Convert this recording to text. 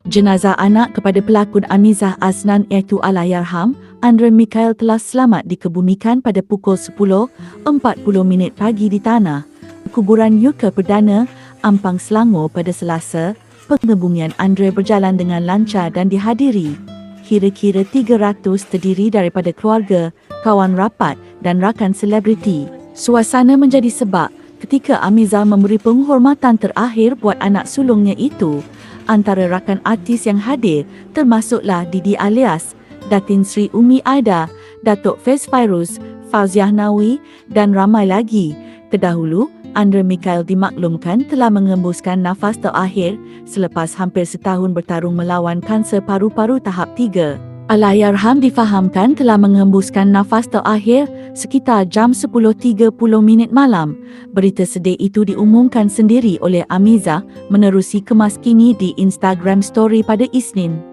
Jenazah anak kepada pelakon Amizah Aznan iaitu Allahyarham Andre Mikael telah selamat dikebumikan pada pukul 10.40 pagi di tanah kuburan Yuka Perdana, Ampang Selangor pada Selasa. Pengebumian Andre berjalan dengan lancar dan dihadiri kira-kira 300 terdiri daripada keluarga, kawan rapat dan rakan selebriti. Suasana menjadi sebab ketika Amizah memberi penghormatan terakhir buat anak sulungnya itu. Antara rakan artis yang hadir termasuklah Didi Alias, Datin Sri Umi Aida, Datuk Faiz Fairuz, Fauziah Nawi dan ramai lagi. Terdahulu, Andre Mikael dimaklumkan telah mengembuskan nafas terakhir selepas hampir setahun bertarung melawan kanser paru-paru tahap 3. Allahyarham difahamkan telah mengembuskan nafas terakhir sekitar jam 10.30 malam. Berita sedih itu diumumkan sendiri oleh Amizah menerusi kemas kini di Instagram Story pada Isnin.